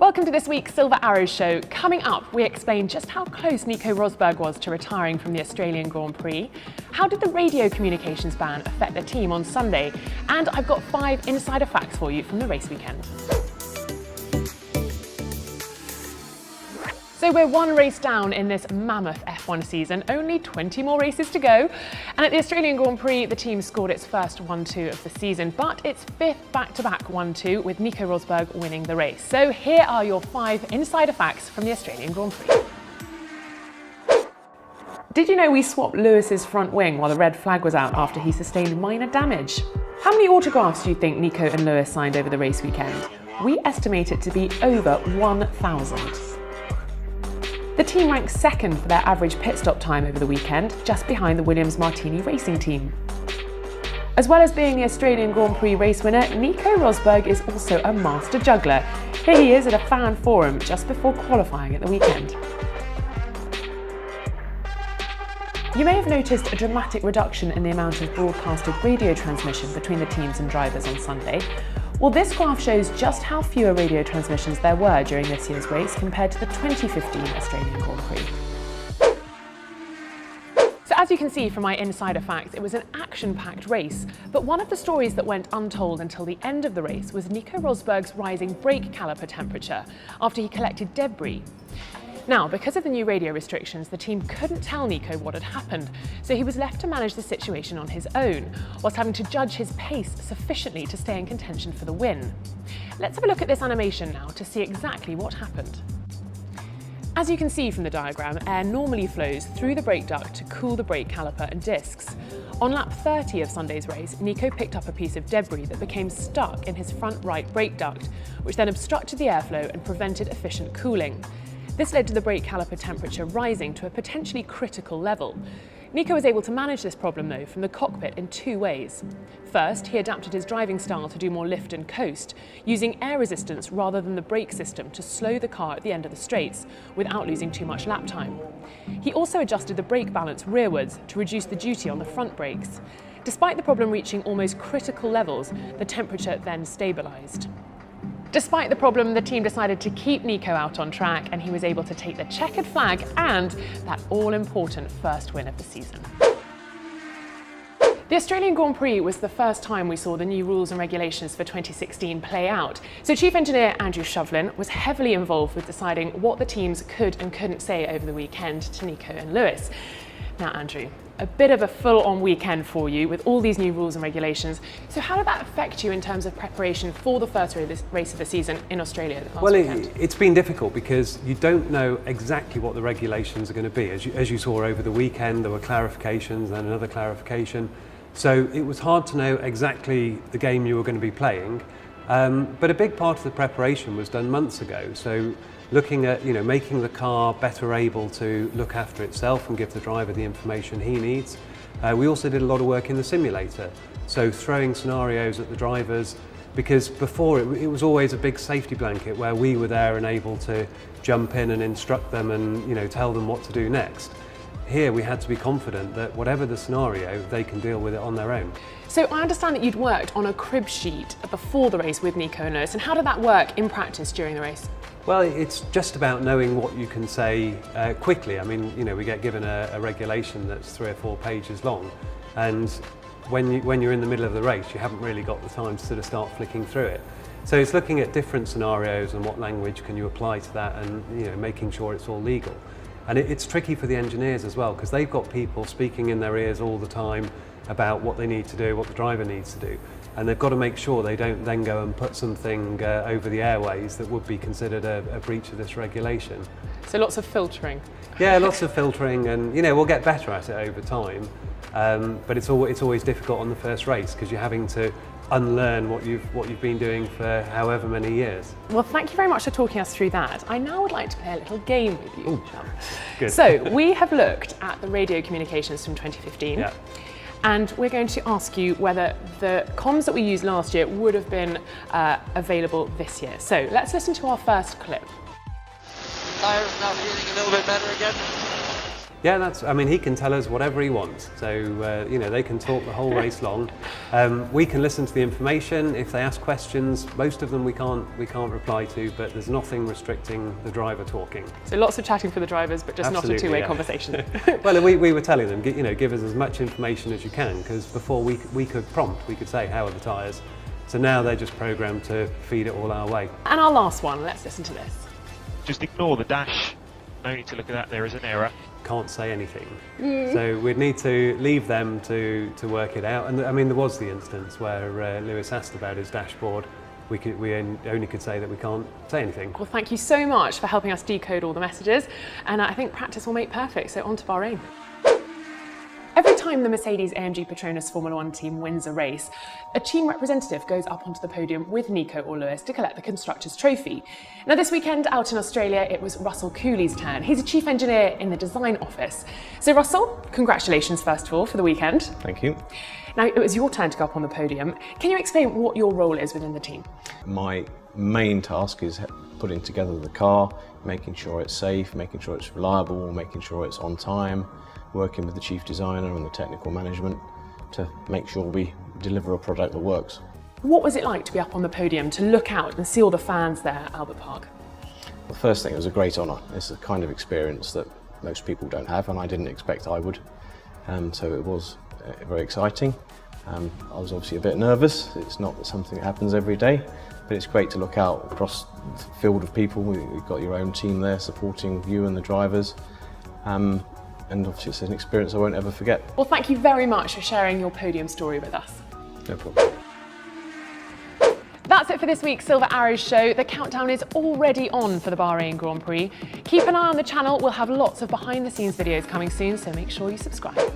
Welcome to this week's Silver Arrows show. Coming up, we explain just how close Nico Rosberg was to retiring from the Australian Grand Prix. How did the radio communications ban affect the team on Sunday? And I've got 5 insider facts for you from the race weekend. So we're 1 race down in this mammoth F1 season, only 20 more races to go. And at the Australian Grand Prix, the team scored its first 1-2 of the season, but its 5th back-to-back 1-2 with Nico Rosberg winning the race. So here are your 5 insider facts from the Australian Grand Prix. Did you know we swapped Lewis's front wing while the red flag was out after he sustained minor damage? How many autographs do you think Nico and Lewis signed over the race weekend? We estimate it to be over 1,000. The team ranks 2nd for their average pit stop time over the weekend, just behind the Williams Martini racing team. As well as being the Australian Grand Prix race winner, Nico Rosberg is also a master juggler. Here he is at a fan forum just before qualifying at the weekend. You may have noticed a dramatic reduction in the amount of broadcasted radio transmission between the teams and drivers on Sunday. Well, this graph shows just how fewer radio transmissions there were during this year's race compared to the 2015 Australian Grand Prix. So as you can see from my insider facts, it was an action-packed race, but one of the stories that went untold until the end of the race was Nico Rosberg's rising brake caliper temperature after he collected debris. Now, because of the new radio restrictions, the team couldn't tell Nico what had happened, so he was left to manage the situation on his own, whilst having to judge his pace sufficiently to stay in contention for the win. Let's have a look at this animation now to see exactly what happened. As you can see from the diagram, air normally flows through the brake duct to cool the brake caliper and discs. On lap 30 of Sunday's race, Nico picked up a piece of debris that became stuck in his front right brake duct, which then obstructed the airflow and prevented efficient cooling. This led to the brake caliper temperature rising to a potentially critical level. Nico was able to manage this problem though from the cockpit in 2 ways. First, he adapted his driving style to do more lift and coast, using air resistance rather than the brake system to slow the car at the end of the straights without losing too much lap time. He also adjusted the brake balance rearwards to reduce the duty on the front brakes. Despite the problem reaching almost critical levels, the temperature then stabilised. Despite the problem, the team decided to keep Nico out on track and he was able to take the checkered flag and that all-important first win of the season. The Australian Grand Prix was the first time we saw the new rules and regulations for 2016 play out. So Chief Engineer Andrew Shovlin was heavily involved with deciding what the teams could and couldn't say over the weekend to Nico and Lewis. Now, Andrew, a bit of a full-on weekend for you with all these new rules and regulations. So how did that affect you in terms of preparation for the first race of the season in Australia the past weekend? It's been difficult because you don't know exactly what the regulations are going to be. As you saw over the weekend, there were clarifications and another clarification. So it was hard to know exactly the game you were going to be playing. But a big part of the preparation was done months ago. So looking at, making the car better able to look after itself and give the driver the information he needs. We also did a lot of work in the simulator. So throwing scenarios at the drivers, because before it was always a big safety blanket where we were there and able to jump in and instruct them and, tell them what to do next. Here we had to be confident that whatever the scenario, they can deal with it on their own. So I understand that you'd worked on a crib sheet before the race with Nico and Lewis, and how did that work in practice during the race? Well, it's just about knowing what you can say quickly. I mean, we get given a regulation that's 3 or 4 pages long, and when you're in the middle of the race, you haven't really got the time to sort of start flicking through it. So it's looking at different scenarios and what language can you apply to that, and making sure it's all legal. And it's tricky for the engineers as well, because they've got people speaking in their ears all the time about what they need to do, what the driver needs to do. And they've got to make sure they don't then go and put something over the airways that would be considered a breach of this regulation. So lots of filtering. Yeah, lots of filtering, and we'll get better at it over time. But it's always difficult on the first race because you're having to unlearn what you've been doing for however many years. Well, thank you very much for talking us through that. I now would like to play a little game with you. Ooh, good. So we have looked at the radio communications from 2015. Yeah. And we're going to ask you whether the comms that we used last year would have been available this year. So let's listen to our first clip. Tyres now feeling a little bit better again. Yeah, I mean, he can tell us whatever he wants. So, you know, they can talk the whole race long. We can listen to the information. If they ask questions, most of them we can't reply to, but there's nothing restricting the driver talking. So lots of chatting for the drivers, but just Absolutely, not a two-way yeah. conversation. Well, we were telling them, you know, give us as much information as you can, because before we could prompt, we could say, how are the tyres? So now they're just programmed to feed it all our way. And our last one, let's listen to this. Just ignore the dash. No need to look at that, there is an error. Can't say anything. So we'd need to leave them to work it out. And I mean, there was the instance where Lewis asked about his dashboard. We only could say that we can't say anything. Well, thank you so much for helping us decode all the messages. And I think practice will make perfect, so on to Bahrain. Every time the Mercedes-AMG Petronas Formula One team wins a race, a team representative goes up onto the podium with Nico or Lewis to collect the Constructors' Trophy. Now this weekend out in Australia, it was Russell Cooley's turn. He's a chief engineer in the design office. So Russell, congratulations first of all for the weekend. Thank you. Now it was your turn to go up on the podium. Can you explain what your role is within the team? My main task is putting together the car, making sure it's safe, making sure it's reliable, making sure it's on time, working with the chief designer and the technical management to make sure we deliver a product that works. What was it like to be up on the podium, to look out and see all the fans there at Albert Park? The first thing, it was a great honour. It's a kind of experience that most people don't have, and I didn't expect I would. So it was very exciting. I was obviously a bit nervous. It's not something that happens every day, but it's great to look out across the field of people. We've got your own team there supporting you and the drivers. And obviously it's an experience I won't ever forget. Well, thank you very much for sharing your podium story with us. No problem. That's it for this week's Silver Arrows show. The countdown is already on for the Bahrain Grand Prix. Keep an eye on the channel. We'll have lots of behind the scenes videos coming soon, so make sure you subscribe.